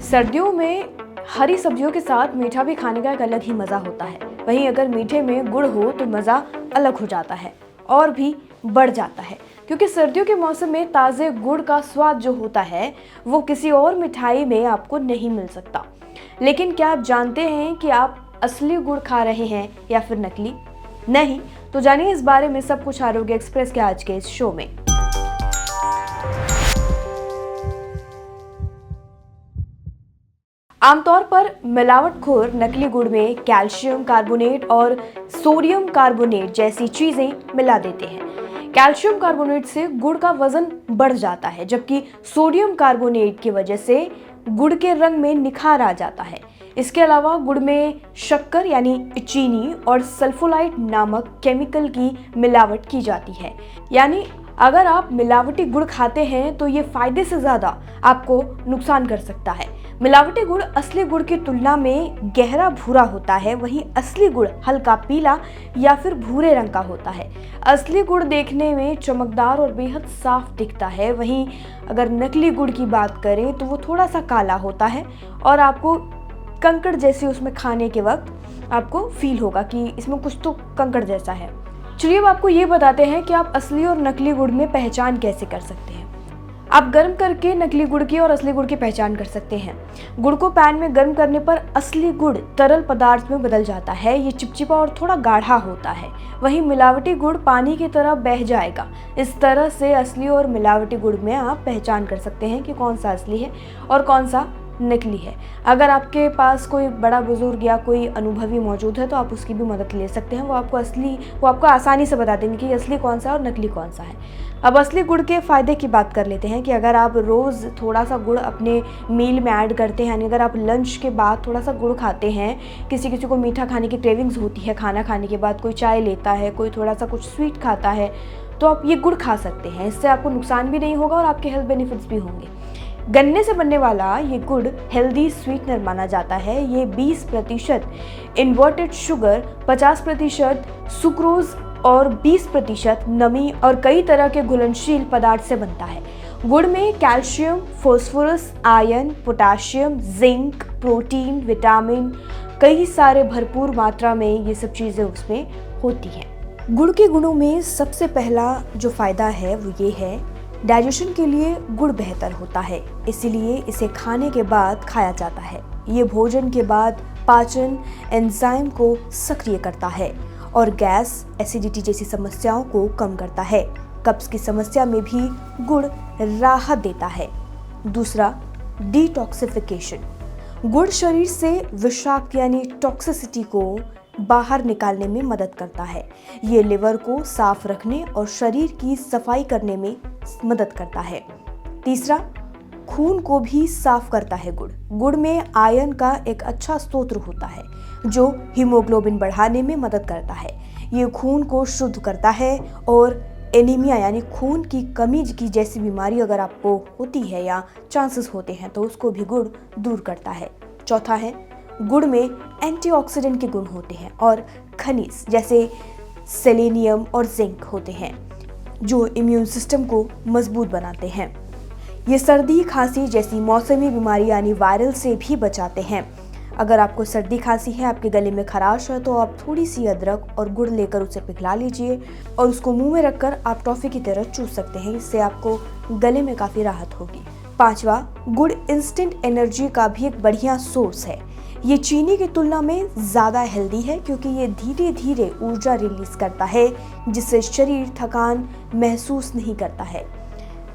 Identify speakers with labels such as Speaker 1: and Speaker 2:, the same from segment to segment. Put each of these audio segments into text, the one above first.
Speaker 1: सर्दियों में हरी सब्जियों के साथ मीठा भी खाने का एक अलग ही मज़ा होता है। वहीं अगर मीठे में गुड़ हो तो मज़ा अलग हो जाता है और भी बढ़ जाता है, क्योंकि सर्दियों के मौसम में ताज़े गुड़ का स्वाद जो होता है वो किसी और मिठाई में आपको नहीं मिल सकता। लेकिन क्या आप जानते हैं कि आप असली गुड़ खा रहे हैं या फिर नकली? नहीं तो जानिए इस बारे में सब कुछ आरोग्य एक्सप्रेस के आज के इस शो में। आमतौर पर मिलावटखोर नकली गुड़ में कैल्शियम कार्बोनेट और सोडियम कार्बोनेट जैसी चीजें मिला देते हैं। कैल्शियम कार्बोनेट से गुड़ का वजन बढ़ जाता है, जबकि सोडियम कार्बोनेट की वजह से गुड़ के रंग में निखार आ जाता है। इसके अलावा गुड़ में शक्कर यानी चीनी और सल्फोलाइट नामक केमिकल की मिलावट की जाती है। यानी अगर आप मिलावटी गुड़ खाते हैं तो ये फायदे से ज्यादा आपको नुकसान कर सकता है। मिलावटी गुड़ असली गुड़ की तुलना में गहरा भूरा होता है, वहीं असली गुड़ हल्का पीला या फिर भूरे रंग का होता है। असली गुड़ देखने में चमकदार और बेहद साफ दिखता है, वहीं अगर नकली गुड़ की बात करें तो वो थोड़ा सा काला होता है और आपको कंकड़ जैसी उसमें खाने के वक्त आपको फील होगा कि इसमें कुछ तो कंकड़ जैसा है। चलिए अब आपको ये बताते हैं कि आप असली और नकली गुड़ में पहचान कैसे कर सकते हैं। आप गर्म करके नकली गुड़ की और असली गुड़ की पहचान कर सकते हैं। गुड़ को पैन में गर्म करने पर असली गुड़ तरल पदार्थ में बदल जाता है। ये चिपचिपा और थोड़ा गाढ़ा होता है, वहीं मिलावटी गुड़ पानी की तरह बह जाएगा। इस तरह से असली और मिलावटी गुड़ में आप पहचान कर सकते हैं कि कौन सा असली है और कौन सा नकली है। अगर आपके पास कोई बड़ा बुजुर्ग या कोई अनुभवी मौजूद है तो आप उसकी भी मदद ले सकते हैं। वो आपको आसानी से बता देंगे कि असली कौन सा है और नकली कौन सा है। अब असली गुड़ के फ़ायदे की बात कर लेते हैं कि अगर आप रोज़ थोड़ा सा गुड़ अपने मील में ऐड करते हैं, यानी अगर आप लंच के बाद थोड़ा सा गुड़ खाते हैं, किसी किसी को मीठा खाने की क्रेविंग्स होती है, खाना खाने के बाद कोई चाय लेता है, कोई थोड़ा सा कुछ स्वीट खाता है, तो आप ये गुड़ खा सकते हैं। इससे आपको नुकसान भी नहीं होगा और आपके हेल्थ बेनिफिट्स भी होंगे। गन्ने से बनने वाला ये गुड़ हेल्दी स्वीटनर माना जाता है। ये 20% इन्वर्टेड शुगर, 50% सुक्रोज और 20% नमी और कई तरह के घुलनशील पदार्थ से बनता है। गुड़ में calcium, phosphorus, iron, potassium, zinc, protein, vitamin कई सारे भरपूर मात्रा में ये सब चीज़ें उसमें होती हैं। गुड़ के गुणों में सबसे पहला जो फ़ायदा है वो ये है, डाइजेशन के लिए गुड़ बेहतर होता है, इसीलिए इसे खाने के बाद खाया जाता है। ये भोजन के बाद पाचन एंजाइम को सक्रिय करता है और गैस, एसिडिटी जैसी समस्याओं को कम करता है। कब्ज की समस्या में भी गुड़ राहत देता है। दूसरा, डिटॉक्सिफिकेशन। गुड़ शरीर से विषाक्त यानी टॉक्सिसिटी को बाहर निकालने में मदद करता है। ये लिवर को साफ रखने और शरीर की सफाई करने में मदद करता है। तीसरा, खून को भी साफ करता है गुड़। गुड़ में आयरन का एक अच्छा स्रोत होता है जो हीमोग्लोबिन बढ़ाने में मदद करता है। ये खून को शुद्ध करता है और एनीमिया यानी खून की कमी की जैसी बीमारी अगर आपको होती है या चांसेस होते हैं तो उसको भी गुड़ दूर करता है। चौथा है, गुड़ में एंटीऑक्सीडेंट के गुण होते हैं और खनिज जैसे सेलेनियम और जिंक होते हैं जो इम्यून सिस्टम को मजबूत बनाते हैं। ये सर्दी खांसी जैसी मौसमी बीमारी यानी वायरल से भी बचाते हैं। अगर आपको सर्दी खांसी है, आपके गले में खराश है, तो आप थोड़ी सी अदरक और गुड़ लेकर उसे पिघला लीजिए और उसको मुंह में रखकर आप टॉफ़ी की तरह चूस सकते हैं। इससे आपको गले में काफ़ी राहत होगी। पांचवा, गुड़ इंस्टेंट एनर्जी का भी एक बढ़िया सोर्स है। ये चीनी की तुलना में ज़्यादा हेल्दी है क्योंकि ये धीरे धीरे ऊर्जा रिलीज करता है जिससे शरीर थकान महसूस नहीं करता है।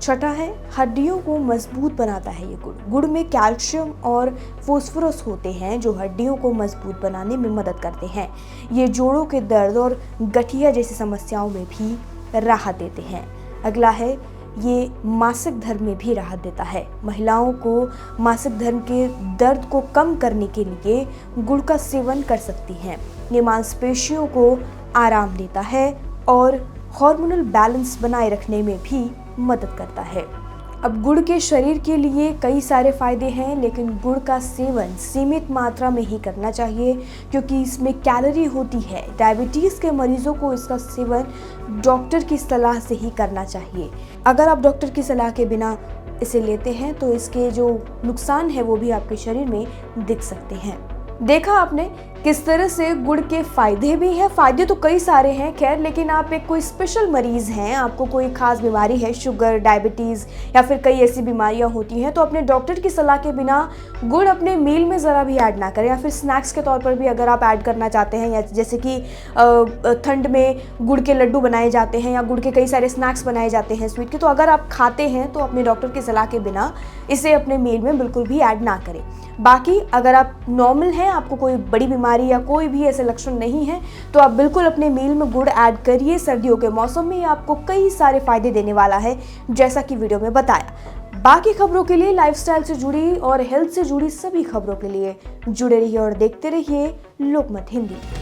Speaker 1: छठा है, हड्डियों को मजबूत बनाता है ये गुड़। गुड़ में कैल्शियम और फास्फोरस होते हैं जो हड्डियों को मजबूत बनाने में मदद करते हैं। ये जोड़ों के दर्द और गठिया जैसी समस्याओं में भी राहत देते हैं। अगला है, ये मासिक धर्म में भी राहत देता है। महिलाओं को मासिक धर्म के दर्द को कम करने के लिए गुड़ का सेवन कर सकती हैं। ये मांसपेशियों को आराम देता है और हार्मोनल बैलेंस बनाए रखने में भी मदद करता है। अब गुड़ के शरीर के लिए कई सारे फायदे हैं, लेकिन गुड़ का सेवन सीमित मात्रा में ही करना चाहिए क्योंकि इसमें कैलोरी होती है। डायबिटीज़ के मरीजों को इसका सेवन डॉक्टर की सलाह से ही करना चाहिए। अगर आप डॉक्टर की सलाह के बिना इसे लेते हैं तो इसके जो नुकसान है वो भी आपके शरीर में दिख सकते हैं। देखा आपने किस तरह से गुड़ के फायदे भी हैं। फायदे तो कई सारे हैं खैर, लेकिन आप एक कोई स्पेशल मरीज हैं, आपको कोई खास बीमारी है, शुगर, डायबिटीज़ या फिर कई ऐसी बीमारियां होती हैं, तो अपने डॉक्टर की सलाह के बिना गुड़ अपने मील में ज़रा भी ऐड ना करें। या फिर स्नैक्स के तौर पर भी अगर आप ऐड करना चाहते हैं, या जैसे कि ठंड में गुड़ के लड्डू बनाए जाते हैं या गुड़ के कई सारे स्नैक्स बनाए जाते हैं स्वीट के, तो अगर आप खाते हैं तो अपने डॉक्टर की सलाह के बिना इसे अपने मील में बिल्कुल भी ऐड ना करें। बाकी अगर आप नॉर्मल हैं, आपको कोई बड़ी बीमारी या कोई भी ऐसे लक्षण नहीं है, तो आप बिल्कुल अपने मील में गुड़ ऐड करिए। सर्दियों के मौसम में आपको कई सारे फायदे देने वाला है, जैसा कि वीडियो में बताया। बाकी खबरों के लिए, लाइफस्टाइल से जुड़ी और हेल्थ से जुड़ी सभी खबरों के लिए जुड़े रहिए और देखते रहिए लोकमत हिंदी।